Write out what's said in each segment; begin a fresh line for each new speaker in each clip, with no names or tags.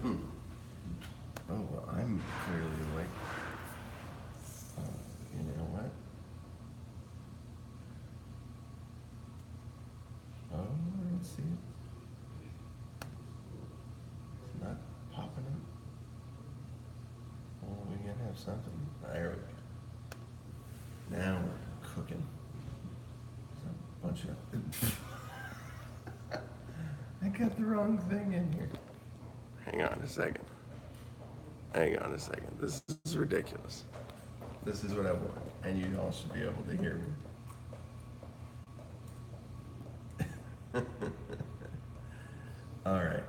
Oh, well, I'm clearly awake. You know what? Oh, I don't see it. It's not popping up. Oh, we gotta have something. There we go. Now we're cooking. There's a bunch of. I got the wrong thing in here. Hang on a second. Hang on a second. This is ridiculous. This is what I want, and you all should be able to hear me. All right.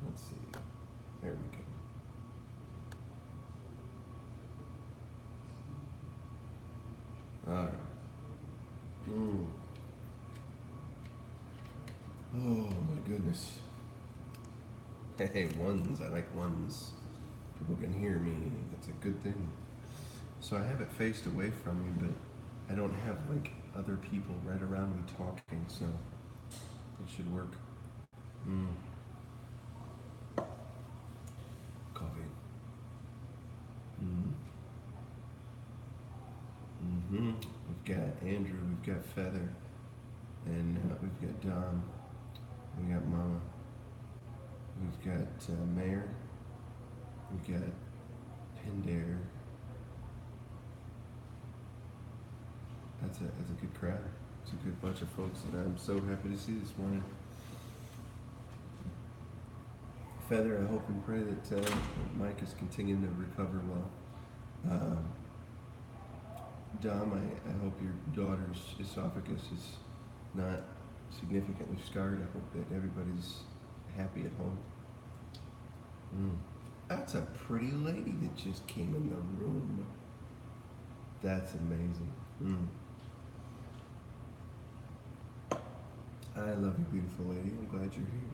Let's see. There we go. All right. Mm. Oh my goodness. Hey, ones. I like ones. People can hear me. That's a good thing. So I have it faced away from me, but I don't have like other people right around me talking, so it should work. Mm. Coffee. Mm. Mm-hmm. We've got Andrew, we've got Feather, and we've got Dom, we got Mama, we've got Mayor, we've got Pindare. That's a good crowd. It's a good bunch of folks that I'm so happy to see this morning. Feather, I hope and pray that Mike is continuing to recover well. Dom, I hope your daughter's esophagus is not significantly scarred. I hope that everybody's happy at home. Mm. That's a pretty lady that just came in the room. That's amazing. Mm. I love you, beautiful lady. I'm glad you're here.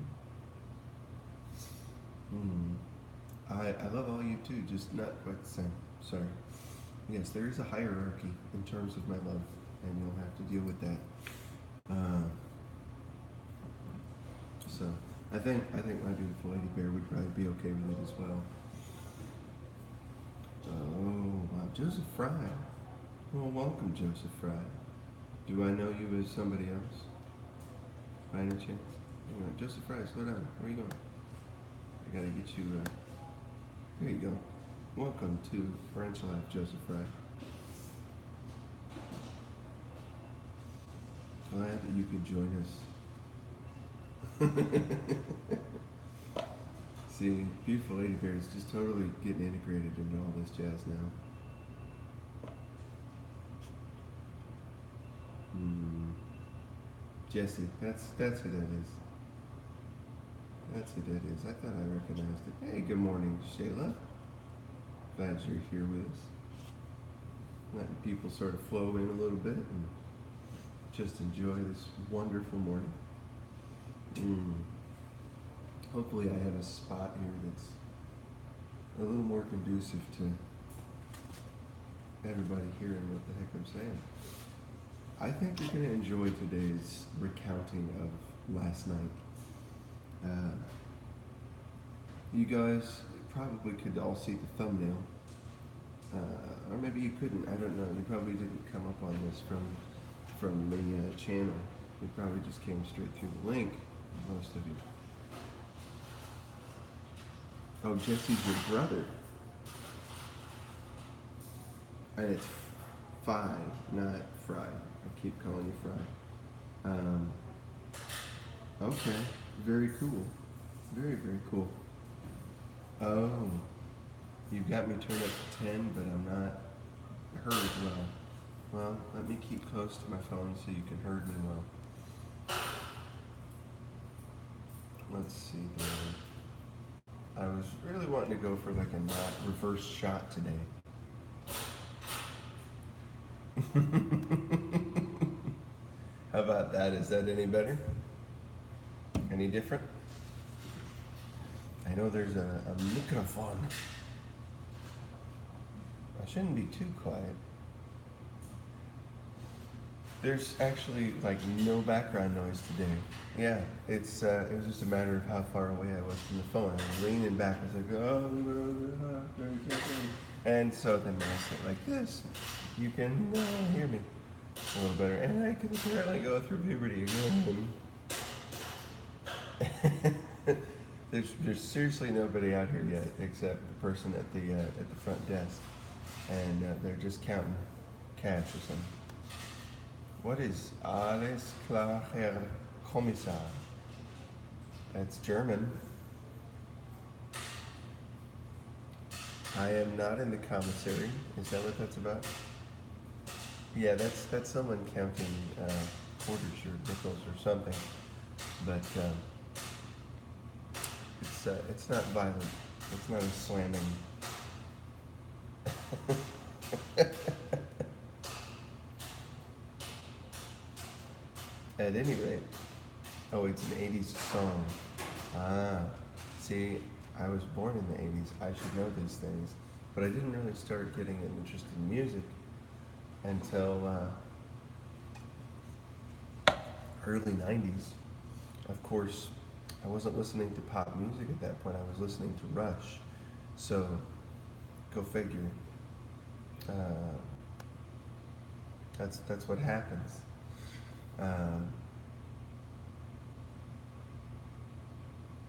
Mm. I love all you too, just not quite the same. Sorry. Yes, there is a hierarchy in terms of my love, and you'll have to deal with that. Uh, so I think my beautiful lady bear would probably be okay with it as well. Oh wow, Joseph Fry. Well, welcome, Joseph Fry. Do I know you as somebody else? By any chance? Hang on, Joseph Fry, slow down. Where are you going? I gotta get you. There you go. Welcome to French Life, Joseph Fry. Glad that you could join us. See, beautiful lady bear is just totally getting integrated into all this jazz now. Hmm. Jesse, that's who that is. That's who that is. I thought I recognized it. Hey, good morning, Shayla. Glad you're here with us. Letting people sort of flow in a little bit and just enjoy this wonderful morning. Mm. Hopefully I have a spot here that's a little more conducive to everybody hearing what the heck I'm saying. I think you're going to enjoy today's recounting of last night. Uh, you guys probably could all see the thumbnail, or maybe you couldn't. I don't know. You probably didn't come up on this from the channel. You probably just came straight through the link. Most of you. Oh, Jesse's your brother, and it's Fry, not Fry. I keep calling you Fry. Okay, very cool. Very, very cool. Oh, you got me turned up to 10, but I'm not heard well. Well, let me keep close to my phone so you can hear me well. Let's see there. I was really wanting to go for like a not reverse shot today. How about that? Is that any better? Any different? I know there's a microphone. I shouldn't be too quiet. There's actually like no background noise today. Yeah, it was just a matter of how far away I was from the phone. I was leaning back. I was like, oh, and so then when I sit like this, you can hear me a little better, and I can apparently go through puberty again. There's seriously nobody out here yet except the person at the front desk, and they're just counting cash or something. What is alles klar, Herr Kommissar? That's German. I am not in the commissary. Is that what that's about? Yeah, that's someone counting quarters or nickels or something. But it's not violent. It's not a slamming. At any rate, oh, it's an 80s song. Ah, see, I was born in the 80s. I should know these things. But I didn't really start getting an interest in music until early 90s. Of course, I wasn't listening to pop music at that point. I was listening to Rush. So, go figure. Uh, that's what happens. Um,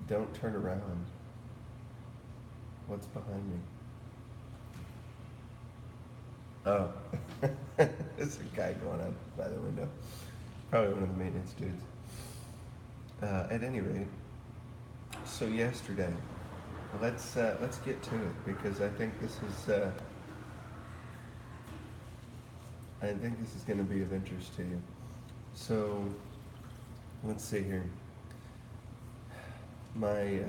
don't turn around. What's behind me? Oh, there's a guy going up by the window. Probably one of the maintenance dudes. At any rate, so yesterday, let's get to it because I think this is going to be of interest to you. So, let's see here. My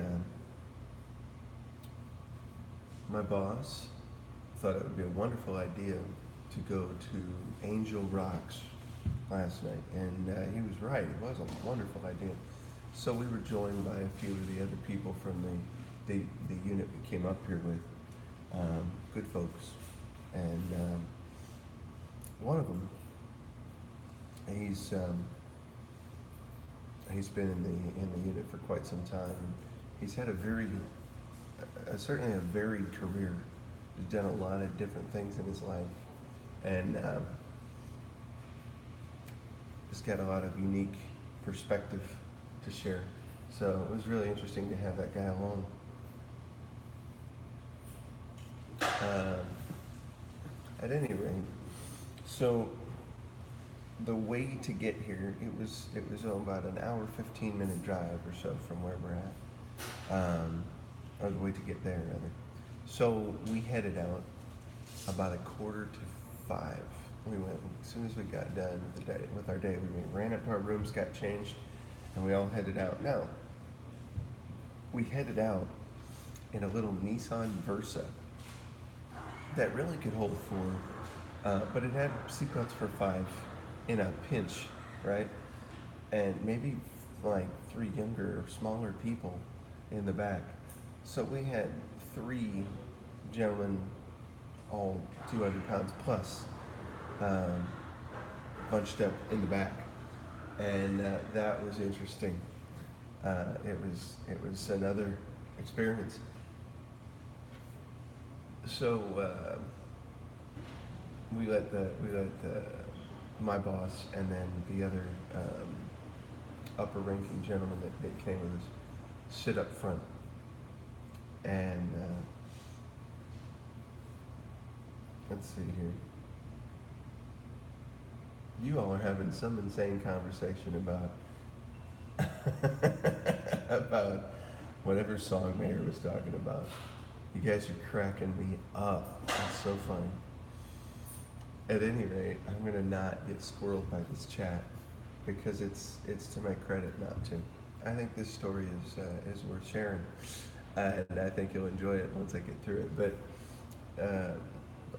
boss thought it would be a wonderful idea to go to Angel Rocks last night, and he was right. It was a wonderful idea. So we were joined by a few of the other people from the unit we came up here with, good folks, and one of them, he's been in the unit for quite some time. He's had certainly a varied career. He's done a lot of different things in his life, and he's got a lot of unique perspective to share. So it was really interesting to have that guy along. At any rate, so the way to get here, it was about an hour, 15-minute drive or so from where we're at, or the way to get there rather. So we headed out about 4:45. We went as soon as we got done with our day. We ran up to our rooms, got changed, and we all headed out. Now we headed out in a little Nissan Versa that really could hold four, but it had seatbelts for five in a pinch, right? And maybe like three younger or smaller people in the back. So we had three gentlemen, all 200 pounds plus, bunched up in the back, and that was interesting. It was another experience. So we let my boss and then the other upper-ranking gentleman that came with us sit up front, and let's see here. You all are having some insane conversation about about whatever song Mayor was talking about. You guys are cracking me up. It's so funny. At any rate, I'm gonna not get squirreled by this chat because it's to my credit not to. I think this story is worth sharing, and I think you'll enjoy it once I get through it. But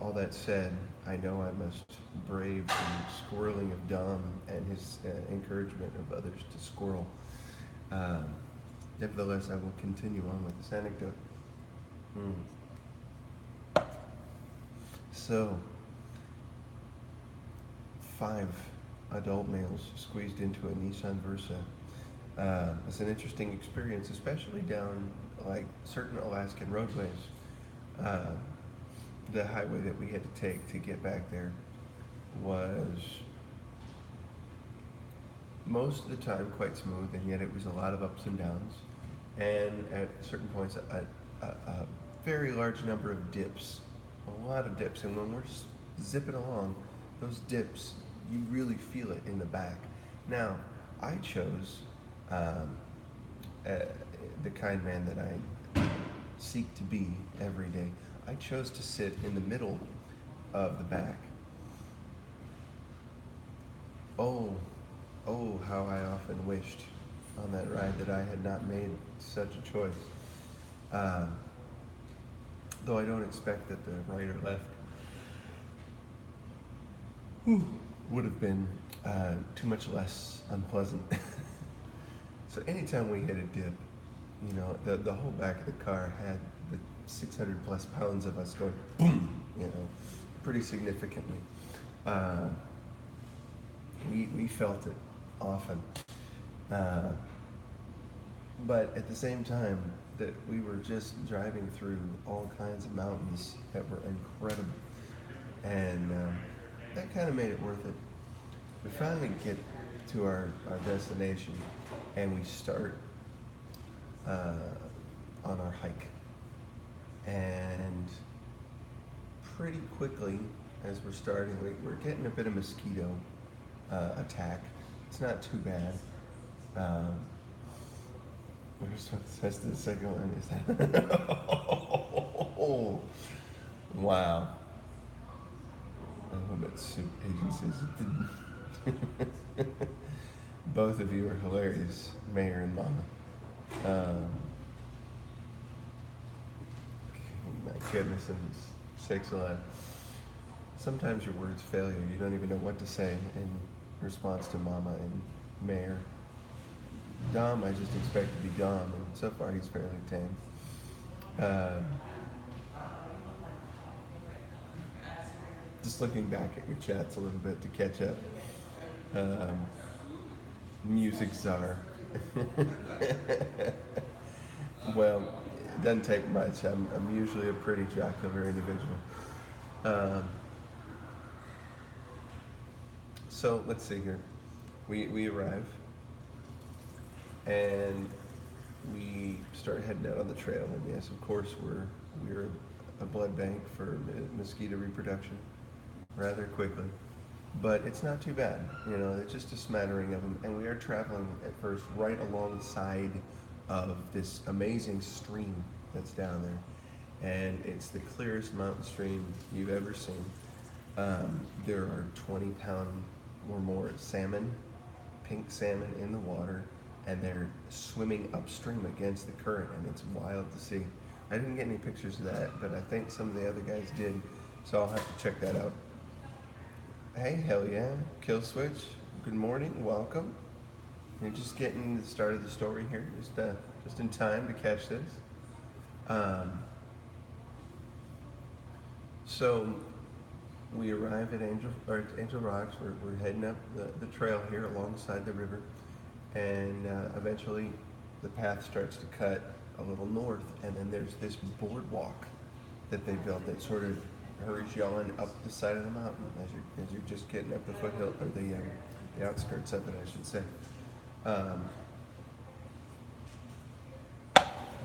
all that said, I know I must brave the squirreling of Dom and his encouragement of others to squirrel. Nevertheless, I will continue on with this anecdote. So, 5 adult males squeezed into a Nissan Versa. It's an interesting experience, especially down like certain Alaskan roadways. Uh, the highway that we had to take to get back there was most of the time quite smooth, and yet it was a lot of ups and downs, and at certain points, a very large number of dips, a lot of dips. And when we're zipping along, those dips, you really feel it in the back. Now, I chose um, uh, the kind man that I seek to be every day. I chose to sit in the middle of the back. Oh, oh, how I often wished on that ride that I had not made such a choice. Um, though I don't expect that the right or left would have been too much less unpleasant. So anytime we hit a dip, the whole back of the car had the 600 plus pounds of us going boom, pretty significantly. Uh, we felt it often. Uh, but at the same time, that we were just driving through all kinds of mountains that were incredible. And that kind of made it worth it. We finally get to our destination, and we start on our hike. And pretty quickly, as we're starting, we're getting a bit of mosquito attack. It's not too bad. Um, where's that's the second one? Is that? Oh, wow. I hope it's soup agencies. Both of you are hilarious, Mayor and Mama. Um, my goodness, and sakes alive. Sometimes your words fail you. You don't even know what to say in response to Mama and Mayor. Dom, I just expect to be Dom, and so far he's fairly tame. Just looking back at your chats a little bit to catch up. Um, Music czar. Well, it doesn't take much. I'm usually a pretty jocular individual. Um, so let's see here. We arrive and we start heading out on the trail. And yes, of course, we're a blood bank for mosquito reproduction rather quickly. But it's not too bad, it's just a smattering of them. And we are traveling at first right alongside of this amazing stream that's down there. And it's the clearest mountain stream you've ever seen. There are 20-pound or more salmon, pink salmon in the water, and they're swimming upstream against the current, and it's wild to see. I didn't get any pictures of that, but I think some of the other guys did, so I'll have to check that out. Hey, hell yeah, Kill Switch. Good morning, welcome. You're just getting the start of the story here, just in time to catch this. So we arrive at Angel Rocks. We're heading up the trail here alongside the river, and eventually the path starts to cut a little north, and then there's this boardwalk that they built that sort of hurries you on up the side of the mountain as you're just getting up the foothill, or the outskirts of it, I should say.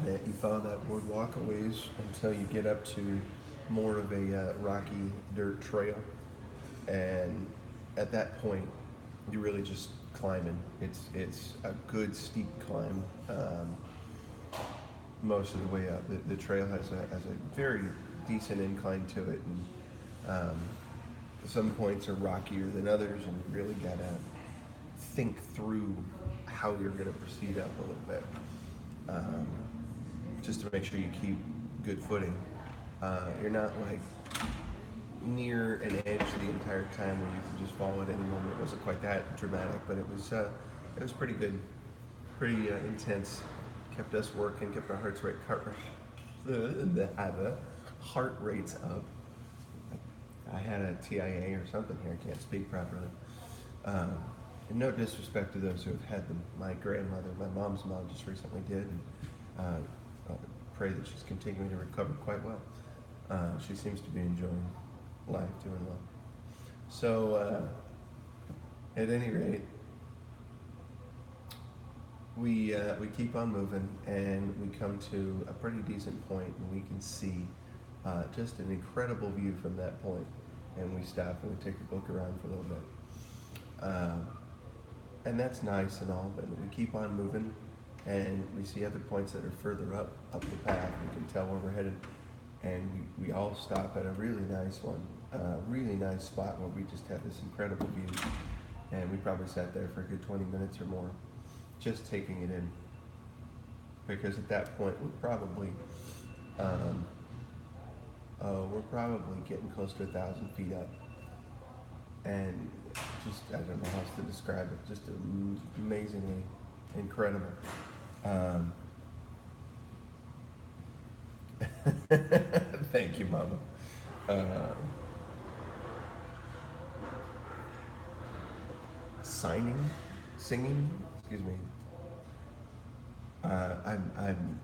That you follow that boardwalk a ways until you get up to more of a rocky dirt trail, and at that point you're really just climbing. It's a good steep climb most of the way up. The trail has a very decent incline to it, and some points are rockier than others, and you really gotta think through how you're gonna proceed up a little bit, just to make sure you keep good footing. You're not like near an edge the entire time where you can just follow at any moment. It wasn't quite that dramatic, but it was pretty good, pretty intense. Kept us working, kept our heart rates up. I had a TIA or something here. I can't speak properly. Um, and no disrespect to those who have had them. My grandmother, my mom's mom, just recently did. And, pray that she's continuing to recover quite well. She seems to be enjoying life, doing well. So, at any rate, we keep on moving, and we come to a pretty decent point, and we can see just an incredible view from that point. And we stop and we take a look around for a little bit. And that's nice and all, but we keep on moving, and we see other points that are further up the path. We can tell where we're headed, and we all stop at a really nice one, a really nice spot where we just have this incredible view. And we probably sat there for a good 20 minutes or more, just taking it in. Because at that point, um, we're probably getting close to 1,000 feet up, and just I don't know how else to describe it. Just amazingly incredible. Um, Thank you, Mama. Uh, Signing, singing. Excuse me. I'm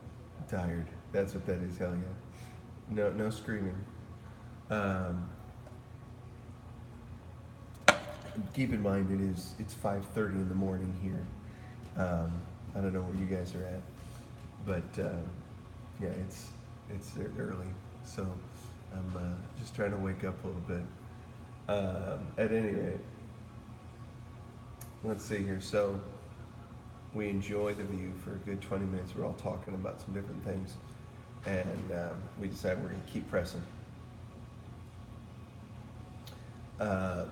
tired. That's what that is. Hell yeah. No screaming. Um, Keep in mind it's 5:30 in the morning here. I don't know where you guys are at, but yeah, it's early, so I'm just trying to wake up a little bit. At any rate, let's see here. So we enjoy the view for a good 20 minutes. We're all talking about some different things, and we decide we're going to keep pressing. Uh,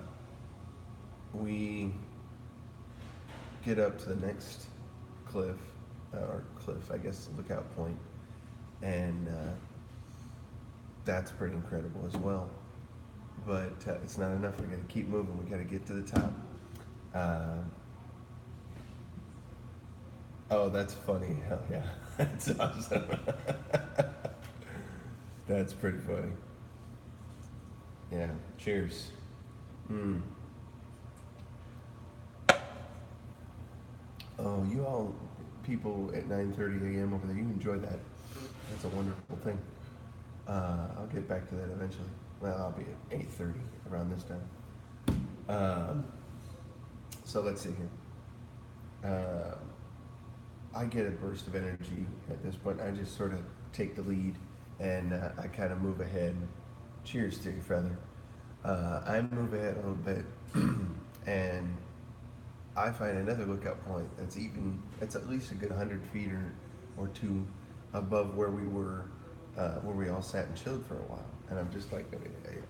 we get up to the next cliff, or cliff, I guess, lookout point, and that's pretty incredible as well. But it's not enough. We got to keep moving. We got to get to the top. Uh, oh, that's funny. Hell yeah, that's awesome. That's pretty funny. Yeah. Cheers. Mm. Oh, you all people at 9:30 a.m. over there, you enjoy that. That's a wonderful thing. I'll get back to that eventually. Well, I'll be at 8:30 around this time. Um, so let's see here. I get a burst of energy at this point. I just sort of take the lead, and I kind of move ahead. Cheers to you, Feather. I move ahead a little bit, and I find another lookout point that's at least a good 100 feet or two above where we were, where we all sat and chilled for a while. And I'm just like,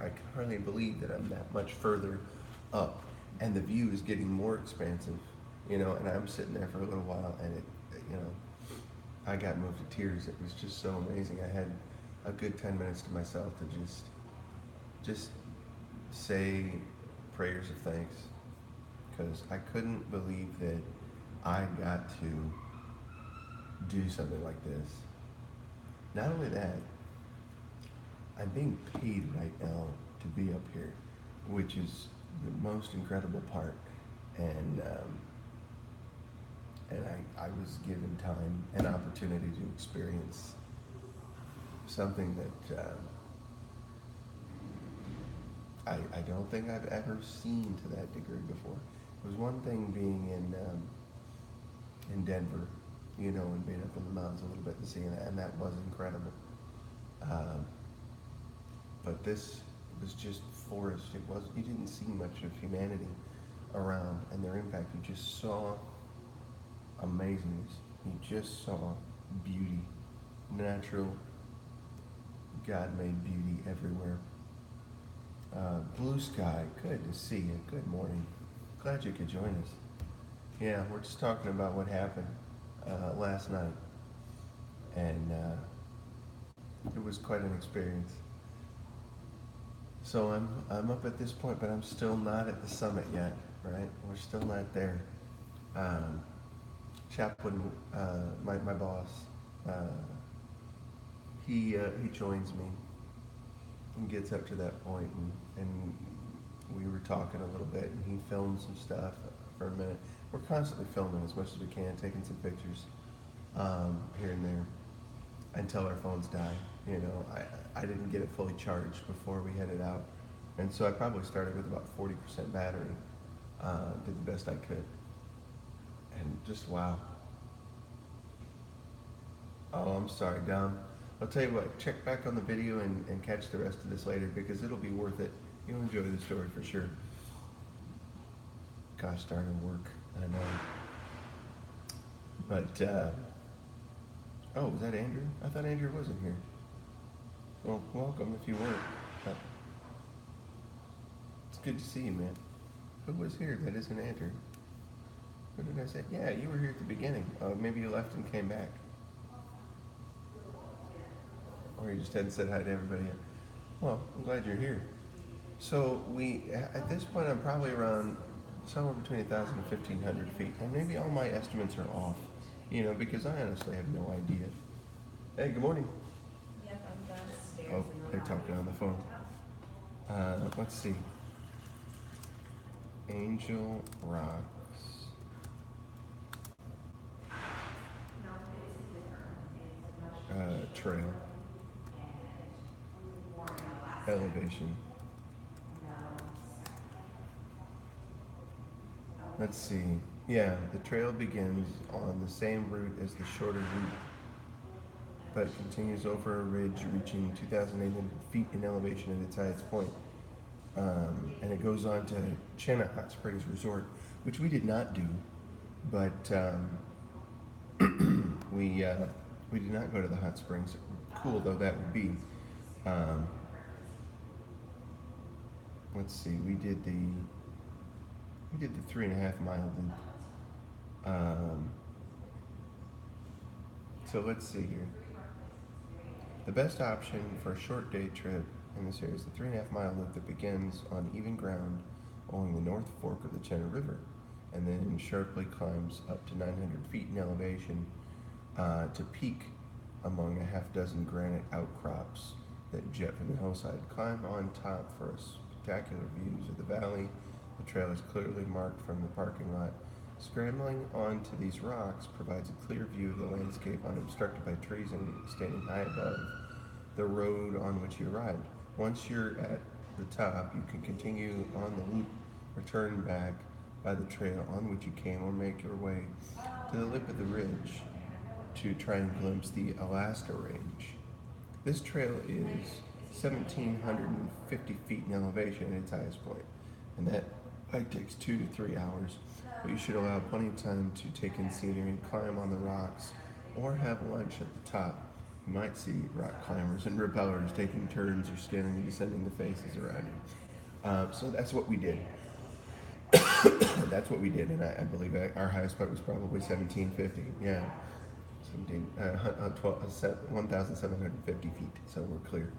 I can hardly believe that I'm that much further up, and the view is getting more expansive, and I'm sitting there for a little while, and I got moved to tears. It was just so amazing. I had a good 10 minutes to myself to just say prayers of thanks, because I couldn't believe that I got to do something like this. Not only that, I'm being paid right now to be up here, which is the most incredible part. And I was given time and opportunity to experience something that I don't think I've ever seen to that degree before. It was one thing being in Denver, and being up in the mountains a little bit and seeing that, and that was incredible. Um, but this was just forest. You didn't see much of humanity around and their impact. You just saw amazingness. You just saw beauty, natural, God-made beauty everywhere. Blue sky, good to see you. Good morning. Glad you could join us. Yeah, we're just talking about what happened last night, and it was quite an experience. So I'm up at this point, but I'm still not at the summit yet. Right? We're still not there. Um, Chaplain, my boss, uh, he joins me and gets up to that point, and we were talking a little bit, and he filmed some stuff for a minute. We're constantly filming as much as we can, taking some pictures here and there until our phones die. You know, I didn't get it fully charged before we headed out, and so I probably started with about 40% battery. Did the best I could, and just wow. Oh, I'm sorry, Dom. I'll tell you what, check back on the video and catch the rest of this later because it'll be worth it. You'll enjoy the story for sure. Gosh darn it, work. I know. But, oh, was that Andrew? I thought Andrew wasn't here. Well, welcome if you weren't. Uh, it's good to see you, man. Who was here that isn't Andrew? What did I say? Yeah, you were here at the beginning. Maybe you left and came back. Or you just hadn't said hi to everybody yet. Well, I'm glad you're here. So at this point, I'm probably around somewhere between 1,000 and 1,500 feet. And maybe all my estimates are off, you know, because I honestly have no idea. Hey, good morning.
Yep, I'm downstairs.
Oh, they're talking on the phone. Let's see. Angel Rocks. Trail. Elevation. Let's see. Yeah, the trail begins on the same route as the shorter route, but continues over a ridge reaching 2,800 feet in elevation at its highest point. And it goes on to Chena Hot Springs Resort, which we did not do, but we did not go to the hot springs. Cool though that would be. Um, let's see. We did the 3.5 mile loop. So let's see here. The best option for a short day trip in this area is the 3.5 mile loop that begins on even ground along the North Fork of the Chena River and then sharply climbs up to 900 feet in elevation to peak among a half dozen granite outcrops that jet from the hillside. Climb on top for spectacular views of the valley. The trail is clearly marked from the parking lot. Scrambling onto these rocks provides a clear view of the landscape unobstructed by trees and standing high above the road on which you arrived. Once you're at the top, you can continue on the loop, return back by the trail on which you came, or make your way to the lip of the ridge to try and glimpse the Alaska Range. This trail is 1,750 feet in elevation at its highest point, and that takes 2 to 3 hours, but you should allow plenty of time to take in scenery, climb on the rocks, or have lunch at the top. You might see rock climbers and rappellers taking turns or scanning and descending the faces around you. So that's what we did. That's what we did, and I believe our highest point was probably 1,750. Yeah, 1,750 feet. So we're clear.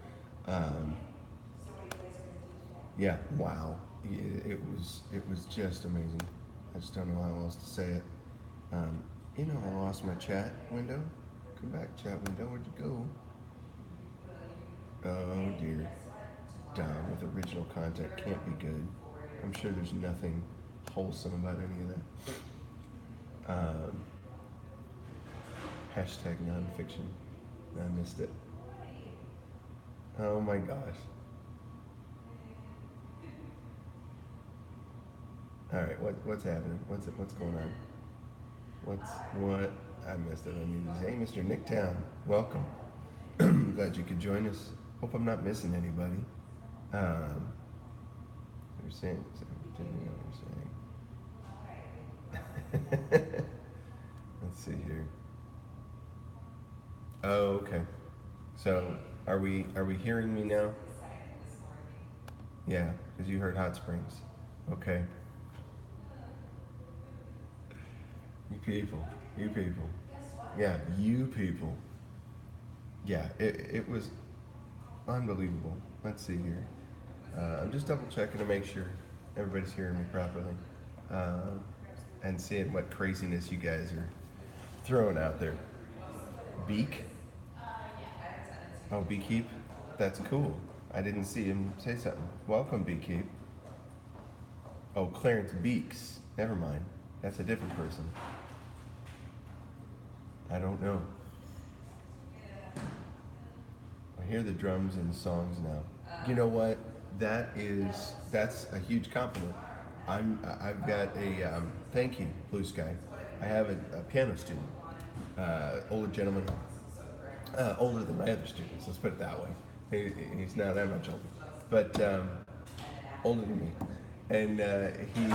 Yeah, wow. It was just amazing. I just don't know how else to say it. You know, I lost my chat window. Come back, chat window. Where'd you go? Oh dear. Done with original content can't be good. I'm sure there's nothing wholesome about any of that. Hashtag nonfiction. I missed it. Oh my gosh. All right, what's happening? What's going on? What? I missed it. I mean, hey, Mr. Nicktown, welcome. Glad you could join us. Hope I'm not missing anybody. You're saying, you're saying. Let's see here. Oh, okay. So, are we hearing me now? Yeah, because you heard Hot Springs. Okay. You people. Yeah, you people. Yeah, it was unbelievable. Let's see here. I'm just double checking to make sure everybody's hearing me properly, and seeing what craziness you guys are throwing out there. Beak? Oh, Beekeep? That's cool. I didn't see him say something. Welcome, Beekeep. Oh, Clarence Beeks. Never mind. That's a different person. I don't know. I hear the drums in the songs now. You know what? That's a huge compliment. I've got a thank you, Blue Sky. I have a piano student, older gentleman, older than my other students. Let's put it that way. He's not that much older, but older than me, and he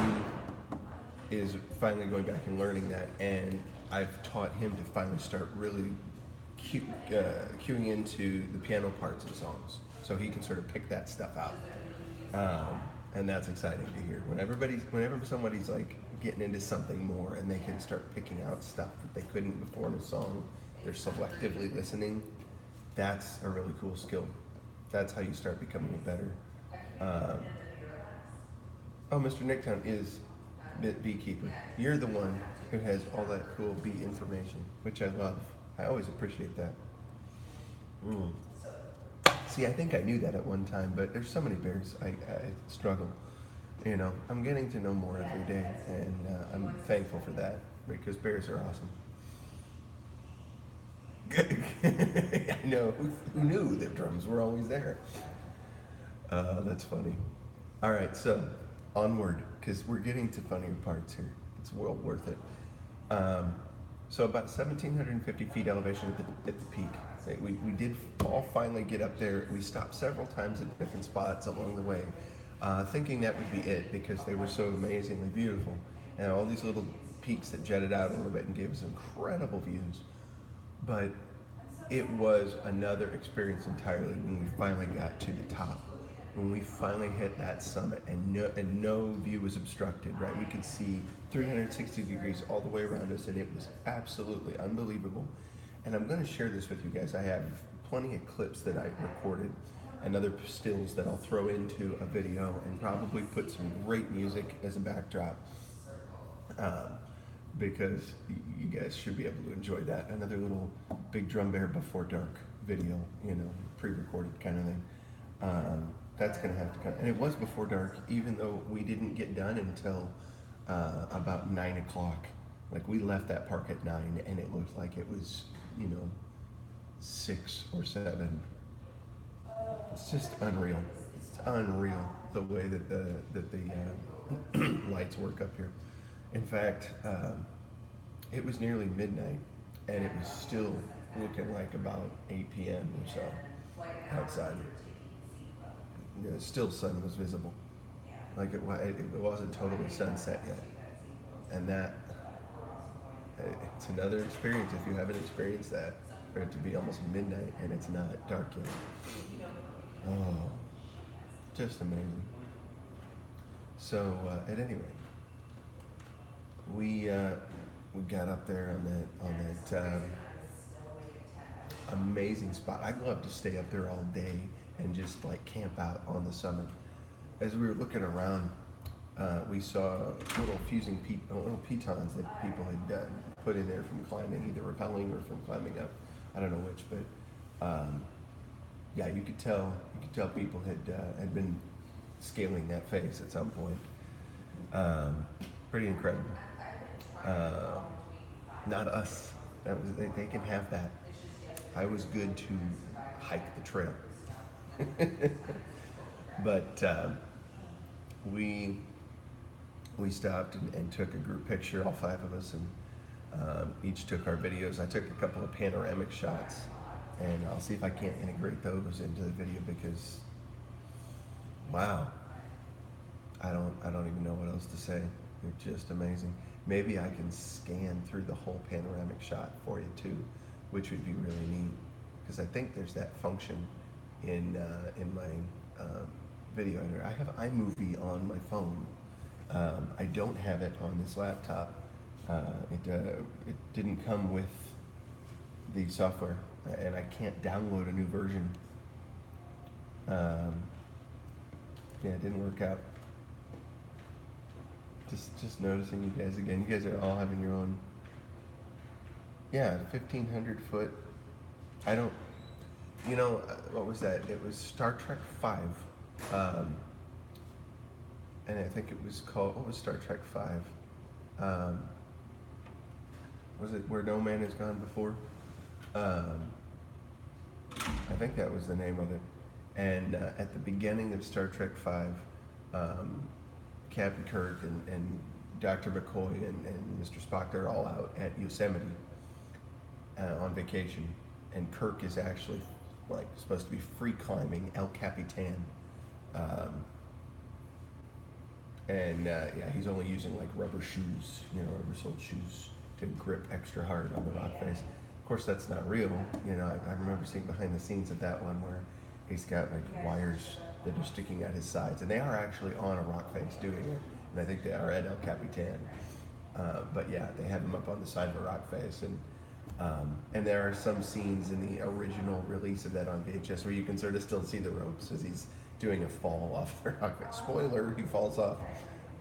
is finally going back and learning that, and I've taught him to finally start really cueing into the piano parts of songs, so he can sort of pick that stuff out, and that's exciting to hear. Whenever somebody's like getting into something more, and they can start picking out stuff that they couldn't before in a song, they're selectively listening. That's a really cool skill. That's how you start becoming a better. Um, oh, Mr. Nicktown is beekeeper. You're the one who has all that cool bee information, which I love. I always appreciate that. Mm. See, I think I knew that at one time, but there's so many bears. I struggle. You know, I'm getting to know more every day, and I'm thankful for that because bears are awesome. I know. Who knew that drums were always there? That's funny. All right, so onward, because we're getting to funnier parts here. It's well worth it. Um, so about 1,750 feet elevation at the peak. We did all finally get up there. We stopped several times at different spots along the way, thinking that would be it because they were so amazingly beautiful. And all these little peaks that jetted out a little bit and gave us incredible views. But it was another experience entirely when we finally got to the top. When we finally hit that summit and no view was obstructed, right? We could see 360 degrees all the way around us, and it was absolutely unbelievable. And I'm going to share this with you guys. I have plenty of clips that I recorded and other stills that I'll throw into a video and probably put some great music as a backdrop. Because you guys should be able to enjoy that. Another little Big Drum Bear Before Dark video, you know, pre-recorded kind of thing. That's gonna have to come. And it was before dark, even though we didn't get done until about 9 o'clock. Like we left that park at 9 and it looked like it was, you know, 6 or 7. It's just unreal. It's unreal the way that the lights work up here. In fact, it was nearly midnight, and it was still looking like about 8 p.m. or so outside. You know, still sun was visible, like it wasn't totally sunset yet. And that it's another experience if you haven't experienced that, for it to be almost midnight and it's not dark yet. Oh, just amazing. So at any rate, we got up there on that amazing spot. I'd love to stay up there all day and just like camp out on the summit. As we were looking around, we saw little little pitons that people had put in there from climbing, either rappelling or from climbing up. I don't know which, but yeah, you could tell people had been scaling that face at some point. Pretty incredible. Not us. They can have that. I was good to hike the trail. But we stopped and took a group picture, all 5 of us, and each took our videos. I took a couple of panoramic shots, and I'll see if I can't integrate those into the video because, wow, I don't even know what else to say. They're just amazing. Maybe I can scan through the whole panoramic shot for you too, which would be really neat. Because I think there's that function in my video editor. I have iMovie on my phone. I don't have it on this laptop. It didn't come with the software, and I can't download a new version. Yeah, it didn't work out. Just noticing you guys again. You guys are all having your own. Yeah, 1,500 foot. I don't. You know what was that? It was Star Trek 5. and I think it was called, what was Star Trek Five? Um, was it Where No Man Has Gone Before? Um, I think that was the name of it. And at the beginning of Star Trek Five, um, Captain Kirk and Dr. McCoy and Mr. Spock, they're all out at Yosemite on vacation, and Kirk is actually like supposed to be free climbing El Capitan, um, and yeah, he's only using like rubber shoes, rubber soled shoes to grip extra hard on the rock face. Of course, that's not real. I remember seeing behind the scenes of that one where he's got like wires that are sticking out his sides, and they are actually on a rock face doing it, and I think they are at El Capitan. But yeah, they have him up on the side of a rock face, and there are some scenes in the original release of that on VHS where you can sort of still see the ropes as he's doing a fall off the rock face. Spoiler, he falls off,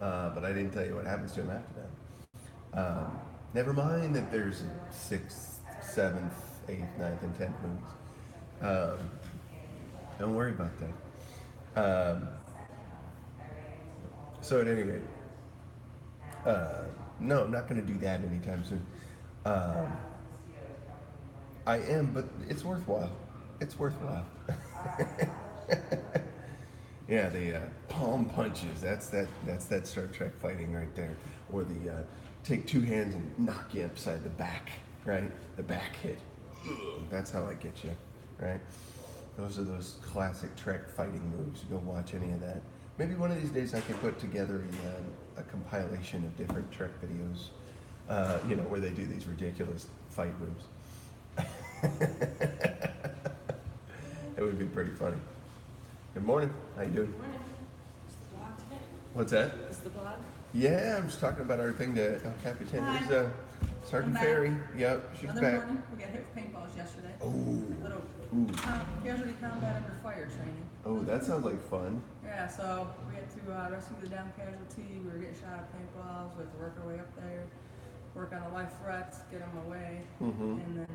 but I didn't tell you what happens to him after that. Never mind that there's 6th, 7th, 8th, 9th, and 10th movies. Don't worry about that. So at any rate, no, I'm not going to do that anytime soon. Um, I am, but it's worthwhile. It's worthwhile. Yeah, the palm punches. That's that Star Trek fighting right there. Or the take two hands and knock you upside the back, right? The back hit. Ugh, that's how I get you, right? Those are those classic Trek fighting moves. Go watch any of that. Maybe one of these days I can put together a compilation of different Trek videos, where they do these ridiculous fight moves. It would be pretty funny. Good morning. How you doing?
Morning. Is the blog today?
What's that?
Is the blog?
Yeah, I'm just talking about our thing to El Capitan.
Hi.
There's Sergeant
I'm back.
Ferry. Yep, she's
Other
back.
morning, we got hit with paintballs yesterday.
Oh,
Little
ooh.
casualty combat under fire training.
Oh, that sounds like fun.
Yeah, so we had to rescue the down casualty. We were getting shot at paintballs. We had to work our way up there, work on the life threats, get them away,
Mm-hmm.
and then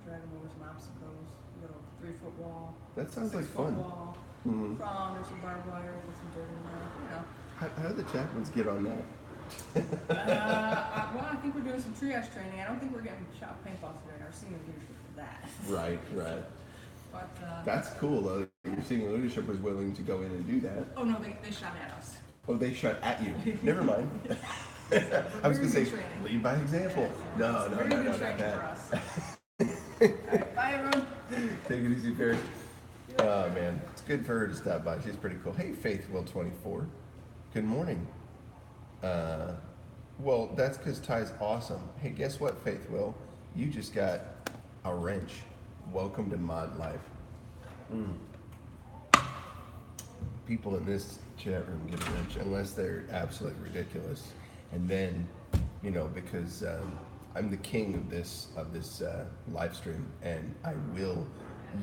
drag them over some obstacles. A little 3-foot wall.
That sounds like
6-foot
fun.
wall.
Mm-hmm.
Crawl under some barbed wire, get some dirt in there.
How did the Chapmans get on that?
Well, I think we're doing some triage training. I don't think we're getting shot with paintballs today. Our senior leadership for that.
Right, right.
But
That's cool though. Your senior leadership was willing to go in and do that.
oh no, they shot at us.
Oh, they shot at you. Never mind. I was gonna say,
Very good training.
lead by example. No,
Very
not
good training for
that.
us. Alright, bye everyone.
Take it easy, Ferry. Oh man, it's good for her to stop by. She's pretty cool. Hey, Faithwill24. Good morning. Well, that's because Ty's awesome. Hey, guess what, Faithwill? You just got a wrench. Welcome to mod life. People in this chat room get a wrench unless they're absolutely ridiculous, and then, because I'm the king of this live stream, and I will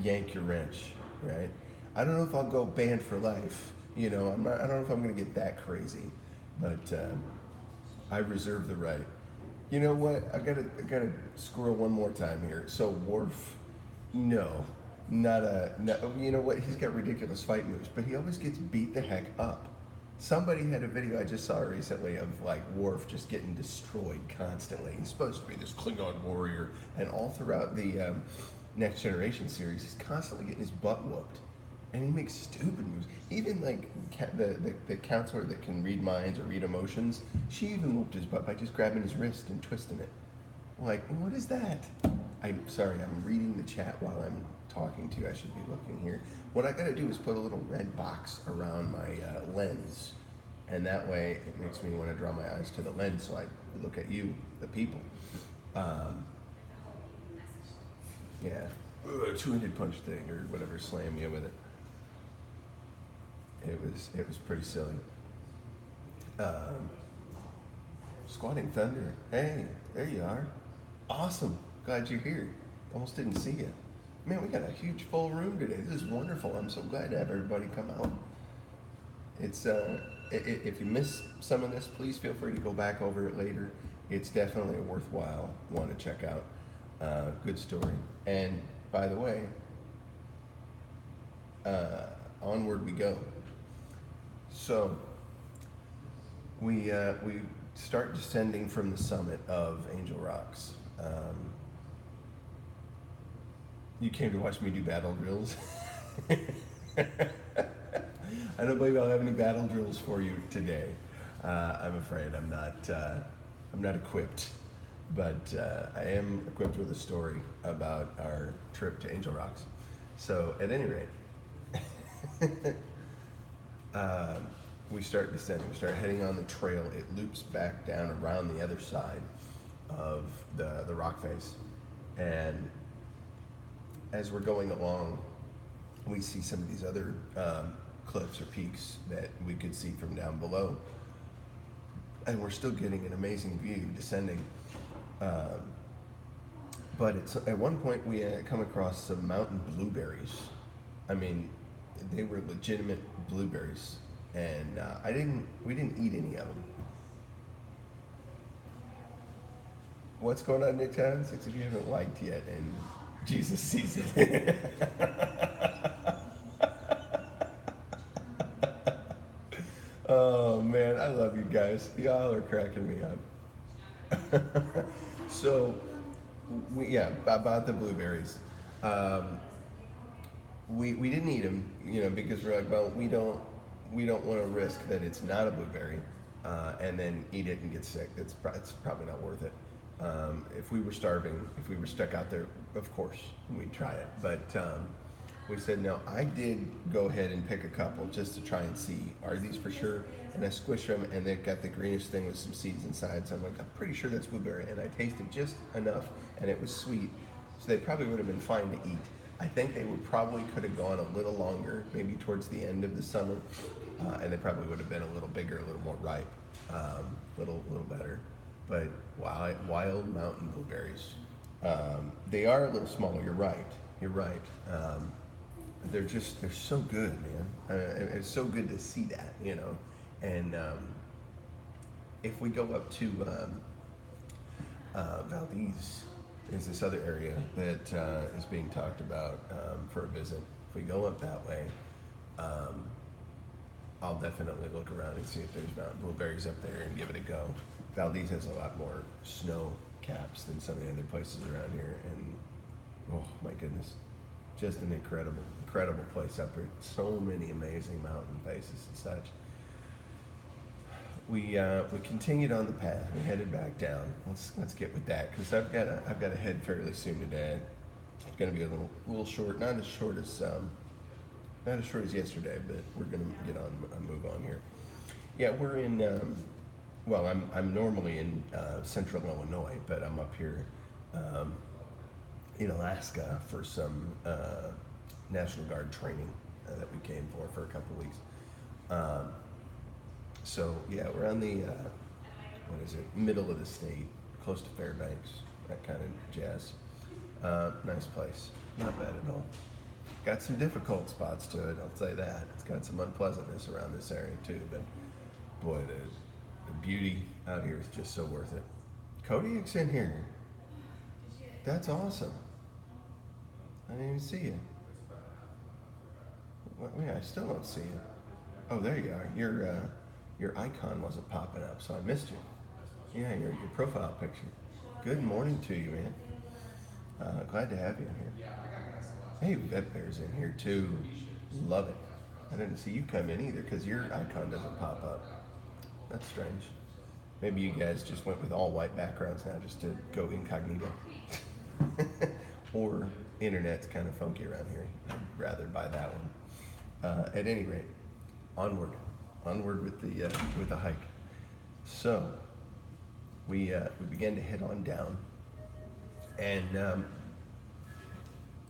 yank your wrench, right? I don't know if I'll go banned for life. I don't know if I'm gonna get that crazy, but I reserve the right. You know what? I gotta squirrel one more time here. So Worf, no. You know what? He's got ridiculous fight moves, but he always gets beat the heck up. Somebody had a video I just saw recently of like Worf just getting destroyed constantly. He's supposed to be this Klingon warrior, and all throughout the Next Generation series, he's constantly getting his butt whooped, and he makes stupid moves. Even like the counselor that can read minds or read emotions, she even whooped his butt by just grabbing his wrist and twisting it. Like, what is that? I'm sorry, I'm reading the chat while I'm talking to you. I should be looking here. What I gotta do is put a little red box around my lens, and that way it makes me want to draw my eyes to the lens so I look at you, the people. Yeah, two-handed punch thing or whatever, slam you with it. It was pretty silly. Squatting Thunder. Hey, there you are. Awesome. Glad you're here. Almost didn't see you. Man, we got a huge full room today. This is wonderful. I'm so glad to have everybody come out. It's if you miss some of this, please feel free to go back over it later. It's definitely a worthwhile one to check out. Good story. And by the way, onward we go. So, we start descending from the summit of Angel Rocks. You came to watch me do battle drills. I don't believe I'll have any battle drills for you today. I'm afraid I'm not equipped, but I am equipped with a story about our trip to Angel Rocks. So at any rate, we start descending. We start heading on the trail. It loops back down around the other side of the rock face, and as we're going along, we see some of these other cliffs or peaks that we could see from down below, and we're still getting an amazing view descending. But it's at one point we come across some mountain blueberries. I mean, they were legitimate blueberries, and we didn't eat any of them. What's going on, Nick Town? Six of you haven't liked yet, and Jesus sees it. Oh man, I love you guys. Y'all are cracking me up. So, about the blueberries. We didn't eat them, because we're like, well, we don't want to risk that it's not a blueberry, and then eat it and get sick. It's probably not worth it. If we were starving, if we were stuck out there, of course we'd try it. But we said no. I did go ahead and pick a couple just to try and see, are these for sure? And I squished them, and they've got the greenish thing with some seeds inside. So I'm like, I'm pretty sure that's blueberry. And I tasted just enough, and it was sweet. So they probably would have been fine to eat. I think they could have gone a little longer, maybe towards the end of the summer, and they probably would have been a little bigger, a little more ripe, little better. But wild mountain blueberries. They are a little smaller. You're right. They're so good, man. It's so good to see that, And if we go up to Valdez, there's this other area that is being talked about for a visit. If we go up that way, I'll definitely look around and see if there's mountain blueberries up there and give it a go. Valdez has a lot more snow caps than some of the other places around here, and oh my goodness, just an incredible place up here. So many amazing mountain faces and such. We continued on the path. We headed back down. Let's get with that, because I've got to head fairly soon today. It's going to be a little short, not as short as yesterday, but we're going to get on and move on here. Yeah, we're in. I'm normally in central Illinois, but I'm up here in Alaska for some National Guard training that we came for a couple of weeks. So yeah, we're on the middle of the state, close to Fairbanks, that kind of jazz. Nice place, not bad at all. Got some difficult spots to it, I'll say that. It's got some unpleasantness around this area too, but boy, the beauty out here is just so worth it. Kodiak's in here. That's awesome. I didn't even see you. Well, yeah, I still don't see you. Oh, there you are. Your icon wasn't popping up, so I missed you. Yeah, your profile picture. Good morning to you, man. Glad to have you in here. Hey, Vet Bear's in here too. Love it. I didn't see you come in either because your icon doesn't pop up. That's strange. Maybe you guys just went with all white backgrounds now just to go incognito. Or internet's kind of funky around here. I'd rather buy that one. At any rate, onward with the hike. So we began to head on down, and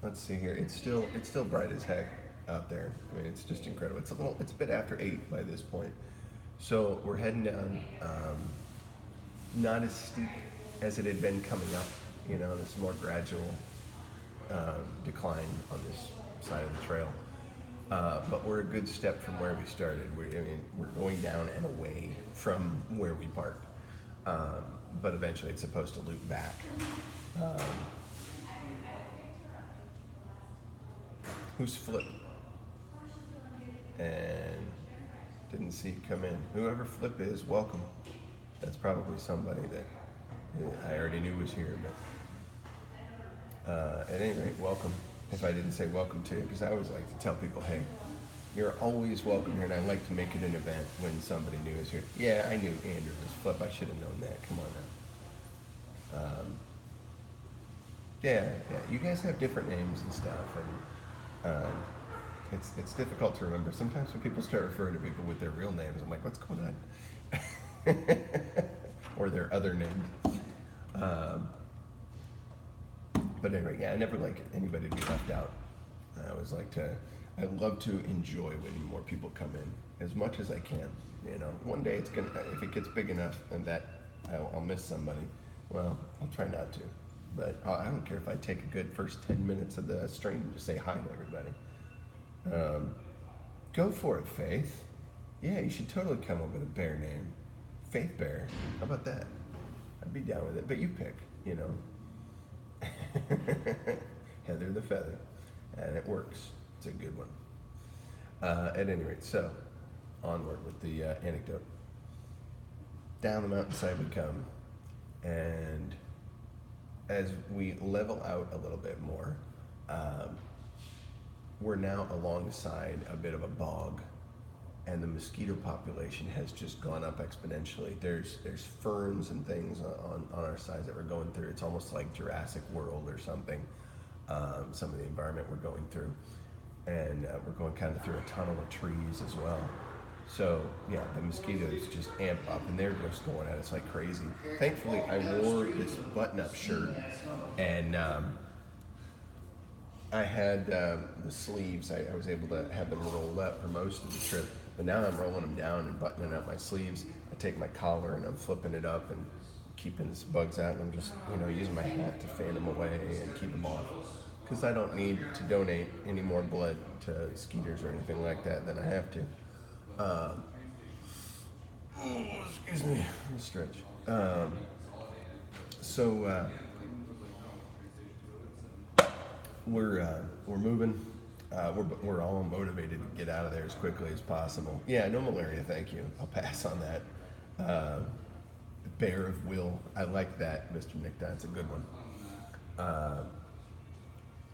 let's see here. It's still bright as heck out there. I mean, it's just incredible. It's a bit after 8 by this point. So we're heading down, not as steep as it had been coming up, this more gradual decline on this side of the trail. But we're a good step from where we started. We're going down and away from where we parked. But eventually it's supposed to loop back. Who's flipping? And Didn't see you come in. Whoever Flip is, welcome. That's probably somebody that I already knew was here, but at any rate, welcome. If I didn't say welcome to you, because I always like to tell people, hey, you're always welcome here, and I like to make it an event when somebody new is here. Yeah, I knew Andrew was Flip. I should have known that. Come on now. Yeah. You guys have different names and stuff, and it's difficult to remember. Sometimes when people start referring to people with their real names, I'm like, what's going on? Or their other names. But anyway, yeah, I never like anybody to be left out. I love to enjoy when more people come in as much as I can. You know, one day it's gonna, if it gets big enough and that I'll miss somebody, well, I'll try not to. But I don't care if I take a good first 10 minutes of the stream to say hi to everybody. Go for it, Faith. Yeah, you should totally come up with a bear name. Faith Bear. How about that? I'd be down with it. But you pick, you know. Heather the Feather. And it works. It's a good one. At any rate, so onward with the anecdote. Down the mountainside we come, and as we level out a little bit more, we're now alongside a bit of a bog, and the mosquito population has just gone up exponentially. There's ferns and things on our sides that we're going through. It's almost like Jurassic World or something. Some of the environment we're going through, and we're going kind of through a tunnel of trees as well. So yeah, the mosquitoes just amp up, and they're just going at us like crazy. Thankfully, I wore this button-up shirt, and I had the sleeves. I was able to have them rolled up for most of the trip, but now I'm rolling them down and buttoning up my sleeves. I take my collar and I'm flipping it up and keeping the bugs out, and I'm just, you know, using my hat to fan them away and keep them off. Because I don't need to donate any more blood to skeeters or anything like that than I have to. Excuse me, let me stretch. We're moving. We're all motivated to get out of there as quickly as possible. Yeah, no malaria, thank you. I'll pass on that. Bear of will. I like that, Mr. Nick. That's a good one.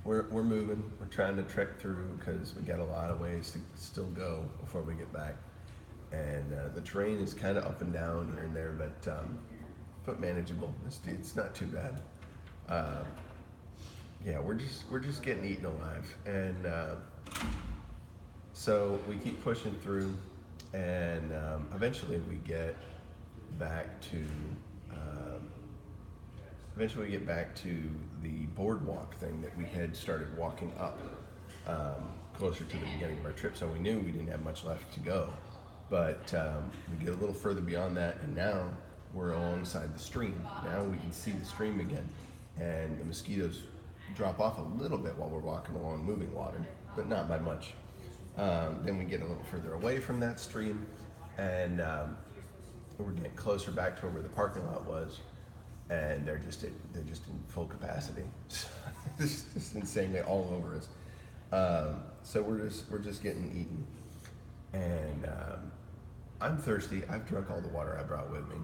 We're moving. We're trying to trek through because we got a lot of ways to still go before we get back. And the terrain is kind of up and down here and there, but manageable. It's not too bad. Yeah, we're just getting eaten alive, and so we keep pushing through, and eventually we get back to the boardwalk thing that we had started walking up closer to the beginning of our trip. So we knew we didn't have much left to go, but we get a little further beyond that, and now we're alongside the stream. Now we can see the stream again, and the mosquitoes drop off a little bit while we're walking along moving water, but not by much. Then we get a little further away from that stream, and we're getting closer back to where the parking lot was, and they're just in full capacity. It's just insanely all over us. So we're just getting eaten, and I'm thirsty. I've drunk all the water I brought with me,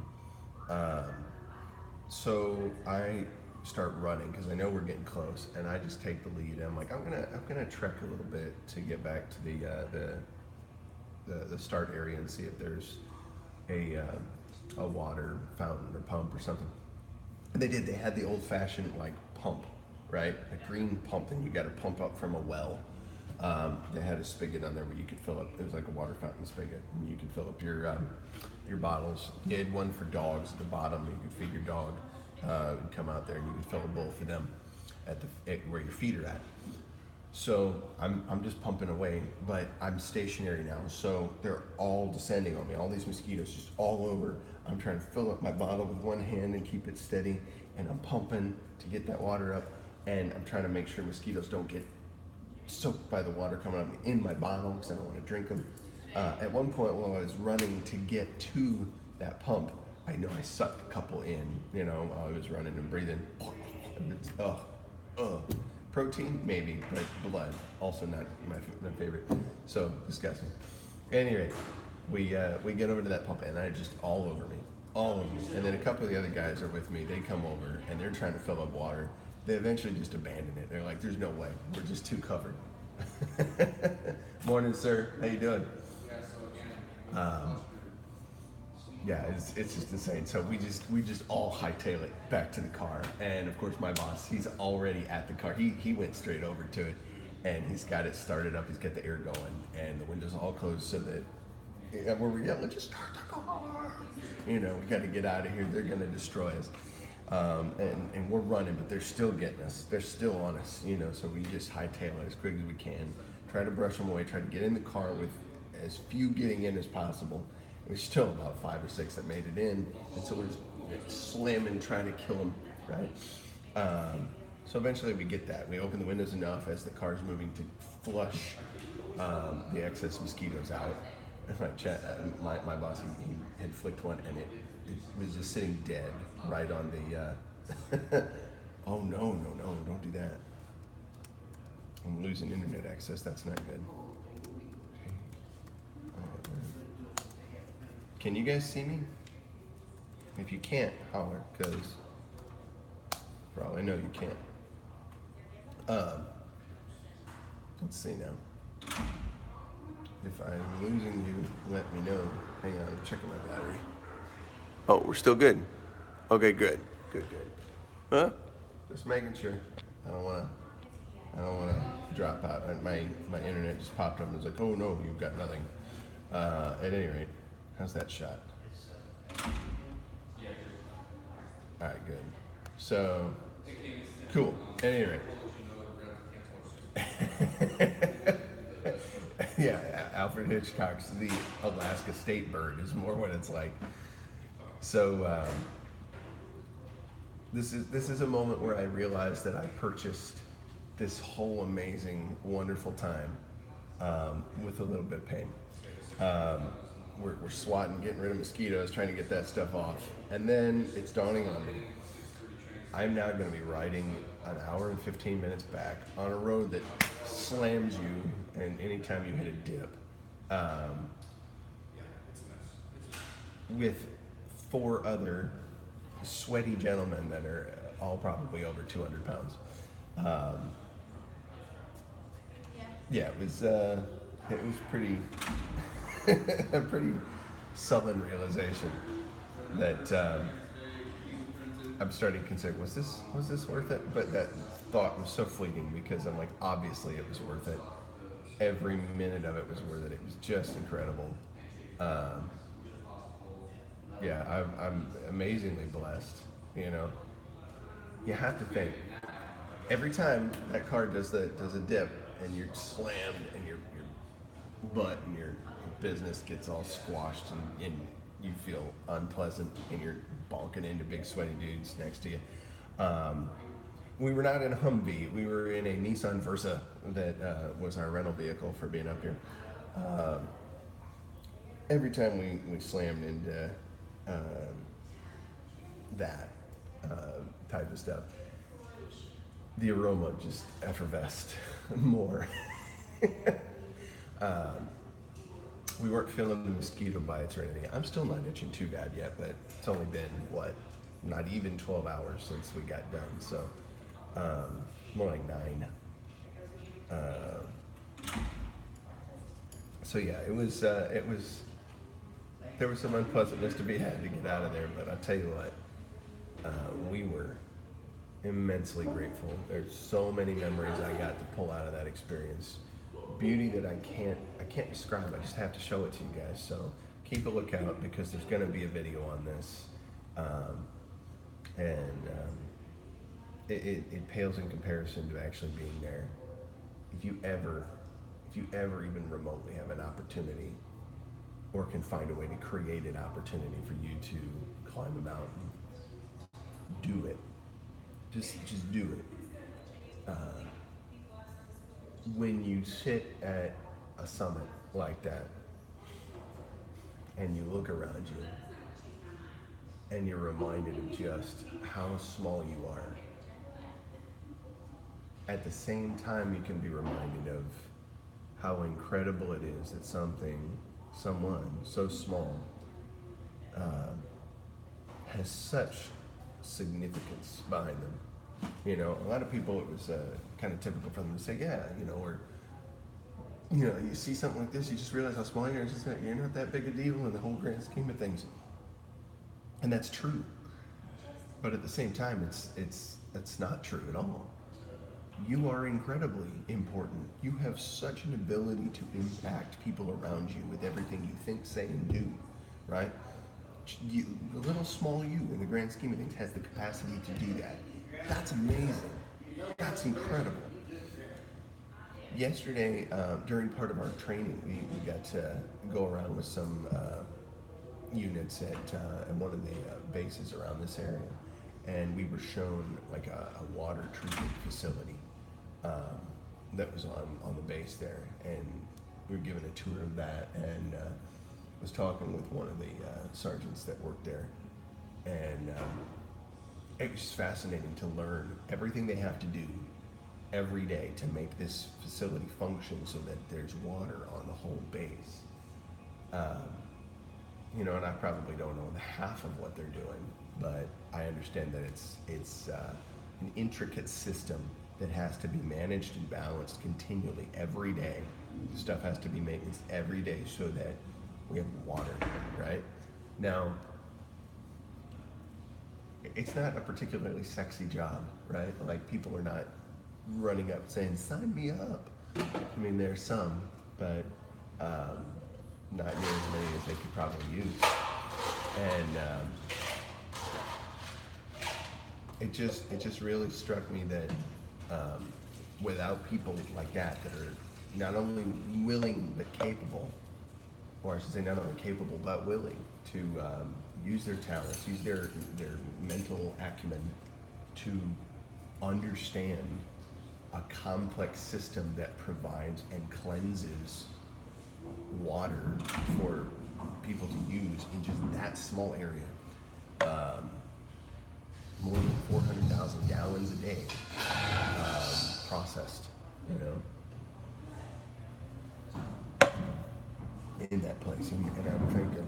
so I start running because I know we're getting close, and I just take the lead. And I'm like, I'm gonna trek a little bit to get back to the start area and see if there's a water fountain or pump or something. And they did. They had the old-fashioned like pump, right? A green pump, and you got to pump up from a well. They had a spigot on there where you could fill up. It was like a water fountain spigot, and you could fill up your bottles. You had one for dogs at the bottom. You could feed your dog. Come out there and you can fill a bowl for them at where your feet are at. So I'm just pumping away, but I'm stationary now, so they're all descending on me. All these mosquitoes just all over. I'm trying to fill up my bottle with one hand and keep it steady, and I'm pumping to get that water up, and I'm trying to make sure mosquitoes don't get soaked by the water coming up in my bottle because I don't want to drink them. At one point while I was running to get to that pump, I know I sucked a couple in, you know, while I was running and breathing. Protein, maybe, but blood, also not my favorite. So disgusting. Anyway, we get over to that pump, and I just all over me, all over me. And then a couple of the other guys are with me. They come over and they're trying to fill up water. They eventually just abandon it. They're like, "There's no way. We're just too covered." Morning, sir. How you doing? Um, yeah, it's just insane. So we just all hightail it back to the car, and of course my boss, he's already at the car. He went straight over to it, and he's got it started up. He's got the air going, and the windows all closed so that where we're yelling, just start the car. You know, we got to get out of here. They're gonna destroy us. And we're running, but they're still getting us. They're still on us, you know. So we just hightail it as quick as we can, try to brush them away, try to get in the car with as few getting in as possible. There's still about 5 or 6 that made it in, and so we're just slamming, trying to kill them, right? So eventually we get that. We open the windows enough as the car's moving to flush the excess mosquitoes out. And my boss, he had flicked one, and it was just sitting dead right on the. Oh no, don't do that. I'm losing internet access. That's not good. Can you guys see me? If you can't, holler, because for all I know you can't. Let's see now. If I'm losing you, let me know. Hang on, I'm checking my battery. Oh, we're still good. Okay, good. Huh? Just making sure. I don't wanna drop out. My internet just popped up and was like, oh no, you've got nothing. At any rate, how's that shot? All right, good. So, cool. At any rate. Yeah, Alfred Hitchcock's The Alaska State Bird is more what it's like. So this is a moment where I realized that I purchased this whole amazing, wonderful time with a little bit of pain. We're swatting, getting rid of mosquitoes, trying to get that stuff off, and then it's dawning on me. I'm now going to be riding an hour and 15 minutes back on a road that slams you, and anytime you hit a dip, with 4 other sweaty gentlemen that are all probably over 200 pounds. Yeah, it was pretty a pretty sullen realization that I'm starting to consider, was this worth it? But that thought was so fleeting because I'm like, obviously it was worth it. Every minute of it was worth it. It was just incredible. Yeah, I'm amazingly blessed. You know, you have to think every time that car does a dip and you're slammed and your butt and your business gets all squashed and you feel unpleasant and you're bonking into big sweaty dudes next to you. We were not in a Humvee. We were in a Nissan Versa that was our rental vehicle for being up here. Every time we slammed into that type of stuff, the aroma just effervesced more. We weren't feeling the mosquito bites or anything. I'm still not itching too bad yet, but it's only been, not even 12 hours since we got done, so more like 9. So yeah, it was, there was some unpleasantness to be had to get out of there, but I'll tell you what, we were immensely grateful. There's so many memories I got to pull out of that experience. Beauty that I can't describe. I just have to show it to you guys. So keep a lookout because there's going to be a video on this, it pales in comparison to actually being there. If you ever even remotely have an opportunity, or can find a way to create an opportunity for you to climb a mountain, do it. Just do it. When you sit at a summit like that and you look around you and you're reminded of just how small you are, at the same time you can be reminded of how incredible it is that something someone so small has such significance behind them. A lot of people, it was kind of typical for them to say, yeah, or you see something like this, you just realize how small you are. It's just you're not that big a deal in the whole grand scheme of things, and that's true. But at the same time, it's not true at all. You are incredibly important. You have such an ability to impact people around you with everything you think, say, and do, right? The little small you, in the grand scheme of things, has the capacity to do that. That's amazing. That's incredible. Yesterday, during part of our training, we got to go around with some units at one of the bases around this area, and we were shown like a water treatment facility that was on the base there, and we were given a tour of that, and was talking with one of the sergeants that worked there, and it was just fascinating to learn everything they have to do every day to make this facility function so that there's water on the whole base. And I probably don't know the half of what they're doing, but I understand that it's an intricate system that has to be managed and balanced continually every day. Stuff has to be maintenance every day so that we have water, right? Now, it's not a particularly sexy job, right? Like, people are not running up saying, sign me up. I mean, there's some, but not nearly as many as they could probably use. And it just really struck me that without people like that are not only willing but capable, or I should say not only capable but willing to use their talents, use their mental acumen to understand a complex system that provides and cleanses water for people to use in just that small area. More than 400,000 gallons a day processed, in that place. And I'm thinking,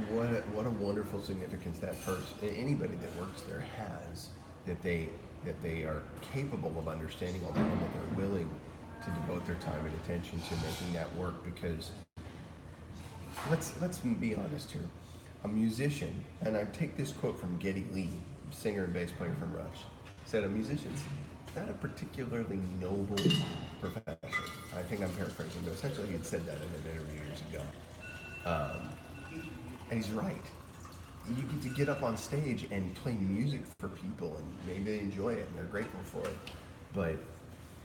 what a wonderful significance that person, anybody that works there, has, that they are capable of understanding all that, and that they're willing to devote their time and attention to making that work. Because let's be honest here. A musician, and I take this quote from Geddy Lee, singer and bass player from Rush, said a musician's not a particularly noble profession. I think I'm paraphrasing, but essentially he had said that in an interview years ago. And he's right. You get to get up on stage and play music for people, and maybe they enjoy it and they're grateful for it. But,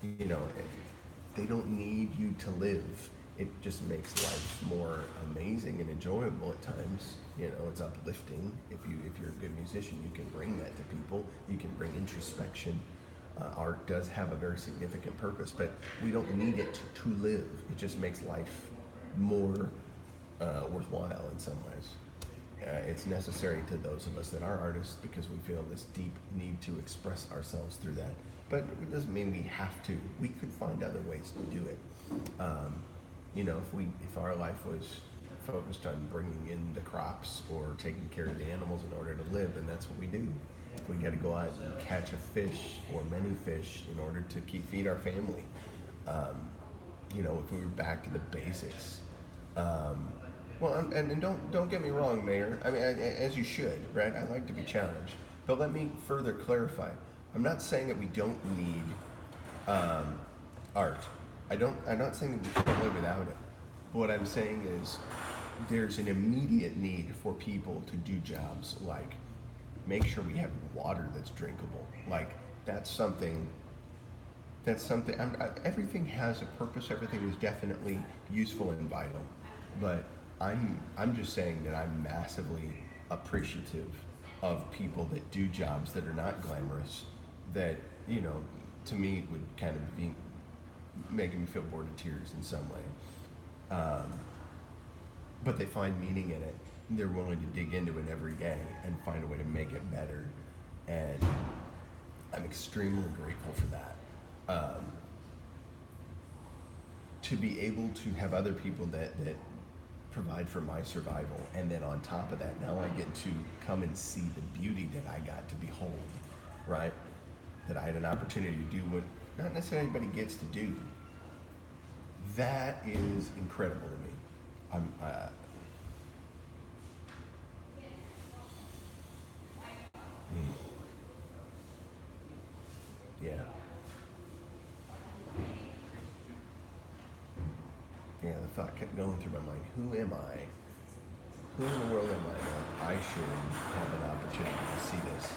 they don't need you to live. It just makes life more amazing and enjoyable at times. It's uplifting. If you're a good musician, you can bring that to people. You can bring introspection. Art does have a very significant purpose, but we don't need it to live. It just makes life more worthwhile in some ways. It's necessary to those of us that are artists because we feel this deep need to express ourselves through that. But it doesn't mean we have to. We could find other ways to do it. If our life was focused on bringing in the crops or taking care of the animals in order to live, then that's what we do. We got to go out and catch a fish or many fish in order to feed our family. If we were back to the basics. And don't get me wrong, Mayor. I mean, as you should, right? I like to be challenged, but let me further clarify. I'm not saying that we don't need art. I'm not saying that we can't live without it. What I'm saying is there's an immediate need for people to do jobs like make sure we have water that's drinkable. Like that's something. Everything has a purpose. Everything is definitely useful and vital. But I'm just saying that I'm massively appreciative of people that do jobs that are not glamorous. That to me would kind of be making me feel bored to tears in some way. But they find meaning in it. They're willing to dig into it every day and find a way to make it better. And I'm extremely grateful for that.
to be able to have other people that provide for my survival, and then on top of that, now I get to come and see the beauty that I got to behold, right? That I had an opportunity to do what not necessarily everybody gets to do. That is incredible to me. I'm, mm, yeah, yeah. The thought kept going through my mind. Who am I? Who in the world am I that I should have an opportunity to see this?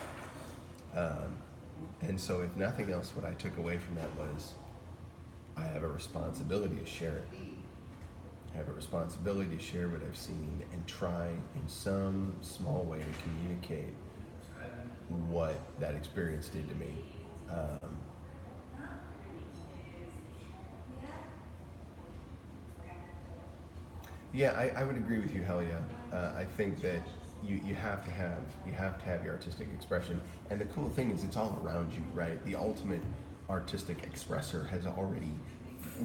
And so, if nothing else, what I took away from that was I have a responsibility to share it. I have a responsibility to share what I've seen and try in some small way to communicate what that experience did to me. Um, yeah, I would agree with you, hell yeah. I think that you have to have your artistic expression, and the cool thing is it's all around you, right? The ultimate artistic expressor has already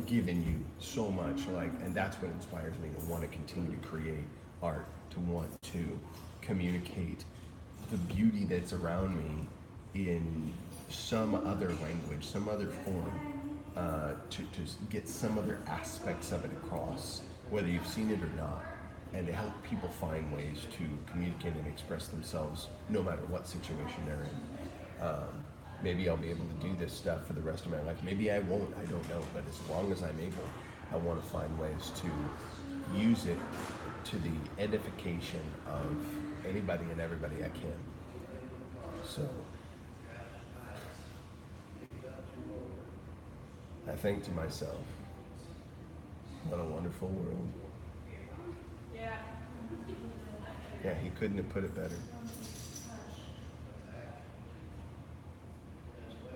given you so much, like, and that's what inspires me to want to continue to create art, to want to communicate the beauty that's around me in some other language, some other form, to get some other aspects of it across, whether you've seen it or not, and to help people find ways to communicate and express themselves no matter what situation they're in. Maybe I'll be able to do this stuff for the rest of my life. Maybe I won't, I don't know, but as long as I'm able, I want to find ways to use it to the edification of anybody and everybody I can. So I think to myself, what a wonderful world.
Yeah.
Yeah, he couldn't have put it better.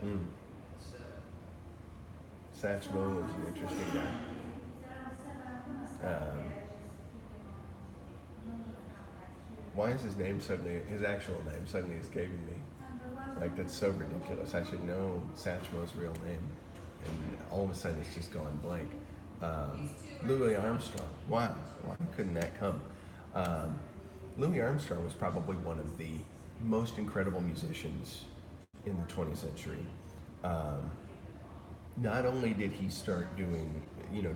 Mm. Satchmo is an interesting guy. Why is his name suddenly, his actual name suddenly escaping me? Like, that's so ridiculous. I should know Satchmo's real name. And all of a sudden it's just gone blank. Louis Armstrong. Wow. Why couldn't that come? Um, Louis Armstrong was probably one of the most incredible musicians in the 20th century. Um, Not only did he start doing,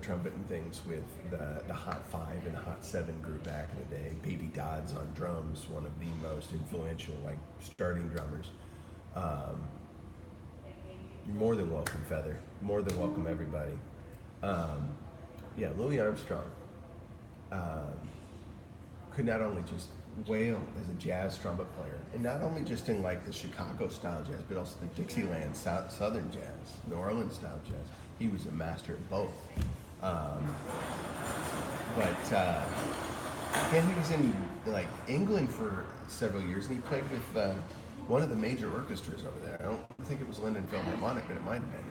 trumpet and things with the Hot Five and Hot Seven group back in the day, Baby Dodd's on drums, one of the most influential, like, starting drummers. Um, you're more than welcome, Feather. More than welcome, everybody. Um, yeah, Louis Armstrong um, could not only just wail as a jazz trumpet player, and not only just in, like, the Chicago style jazz, but also the Dixieland Southern jazz, New Orleans style jazz. He was a master of both. Um, but then he was in, like, England for several years, and he played with one of the major orchestras over there. I don't think it was London Philharmonic, but it might have been.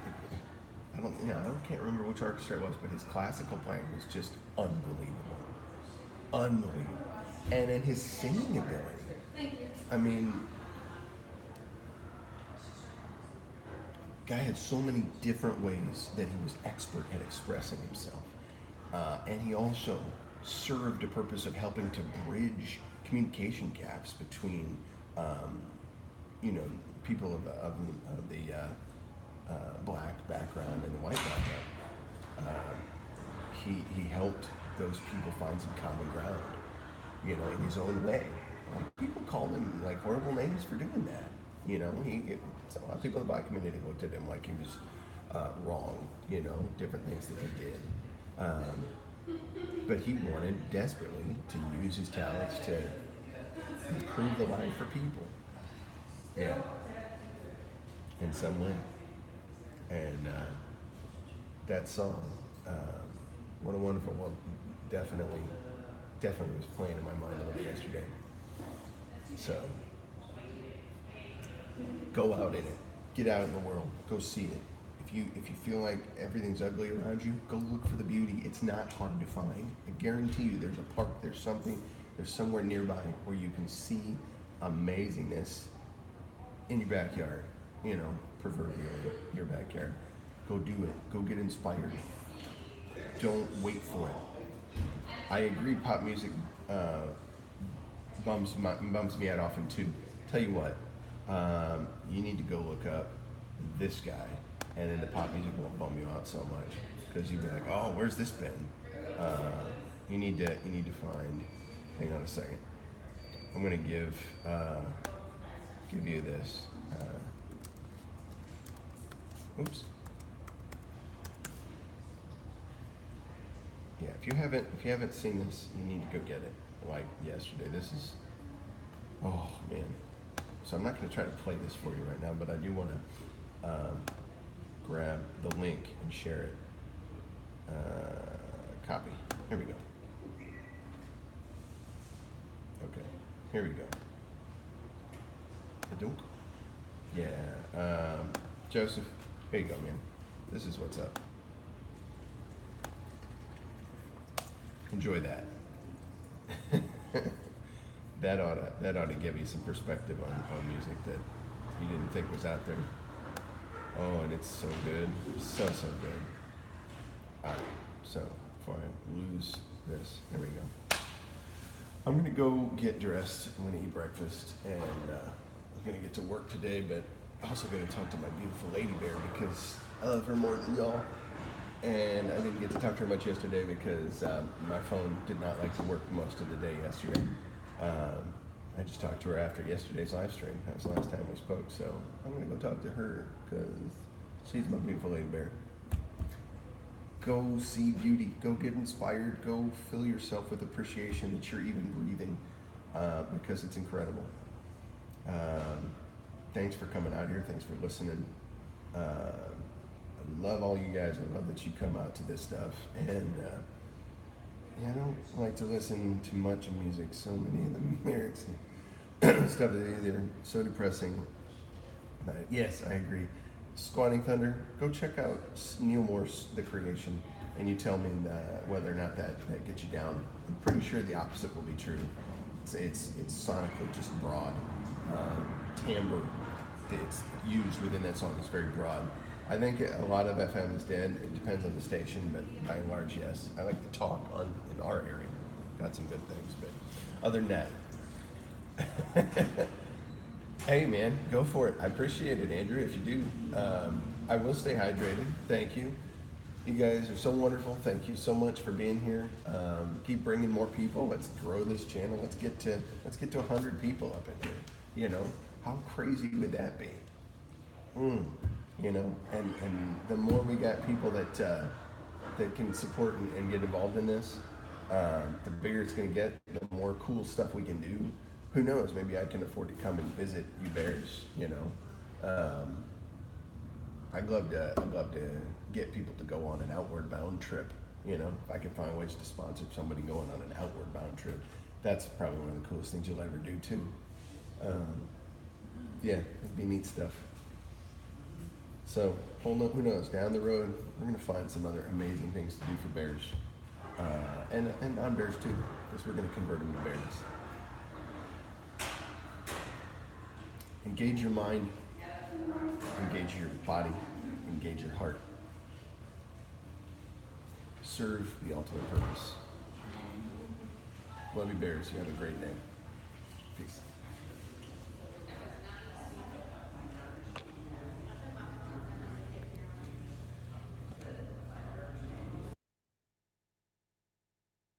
I can't remember which orchestra it was, but his classical playing was just unbelievable. Unbelievable. And then his singing ability. I mean, guy had so many different ways that he was expert at expressing himself. And he also served a purpose of helping to bridge communication gaps between, you know, people of the black background and the white background. He helped those people find some common ground, you know, in his own way. Like, people called him, like, horrible names for doing that. You know, a lot of people in the black community looked at him like he was wrong. You know, different things that he did. But he wanted desperately to use his talents to improve the life for people. Yeah, in some way. And that song, what a wonderful one. Definitely was playing in my mind a little bit yesterday. So go out in it. Get out in the world. Go see it. If you feel like everything's ugly around you, go look for the beauty. It's not hard to find. I guarantee you there's a park, there's somewhere nearby where you can see amazingness in your backyard, you know, proverbially your backyard. Go do it. Go get inspired. Don't wait for it. I agree. Pop music bums me out often too. Tell you what, you need to go look up this guy, and then the pop music won't bum you out so much because you'll be like, oh, where's this been? You need to find. Hang on a second. I'm gonna give you this. Oops. Yeah, if you haven't seen this, you need to go get it. Like yesterday. This is, oh man. So I'm not going to try to play this for you right now, but I do want to grab the link and share it. Copy. Here we go. Okay. Here we go. Adunk. Yeah. Joseph. Here you go, man. This is what's up. Enjoy that. that ought to give you some perspective on music that you didn't think was out there. Oh, and it's so good, so good. All right, so before I lose this, there we go. I'm gonna go get dressed. I'm gonna eat breakfast, and I'm gonna get to work today. But I'm also gonna talk to my beautiful lady bear because I love her more than y'all. And I didn't get to talk to her much yesterday because my phone did not like to work most of the day yesterday. I just talked to her after yesterday's live stream. That was the last time we spoke. So I'm going to go talk to her because she's my beautiful lady bear. Go see beauty. Go get inspired. Go fill yourself with appreciation that you're even breathing because it's incredible. Thanks for coming out here. Thanks for listening. I love all you guys. I love that you come out to this stuff. And I don't like to listen to much of music. So many of the lyrics and stuff that they're so depressing. But yes, I agree. Squatting Thunder, go check out Neil Moore's The Creation, and you tell me whether or not that gets you down. I'm pretty sure the opposite will be true. It's sonically just broad. Timbre that's used within that song is very broad. I think a lot of FM is dead. It depends on the station, but by and large, yes. I like to talk in our area. Got some good things, but other than that, hey man, go for it. I appreciate it, Andrew. If you do, I will stay hydrated. Thank you. You guys are so wonderful. Thank you so much for being here. Keep bringing more people. Let's grow this channel. Let's get to 100 people up in here. You know, how crazy would that be? You know, and the more we got people that can support and get involved in this, the bigger it's going to get, the more cool stuff we can do. Who knows? Maybe I can afford to come and visit you bears. You know, I'd love to get people to go on an outward bound trip. You know, if I can find ways to sponsor somebody going on an outward bound trip, that's probably one of the coolest things you'll ever do too. Yeah, it'd be neat stuff. So, who knows, down the road, we're going to find some other amazing things to do for bears. And non-bears too, because we're going to convert them to bears. Engage your mind, engage your body, engage your heart. Serve the ultimate purpose. Love you, bears. You have a great day. Peace.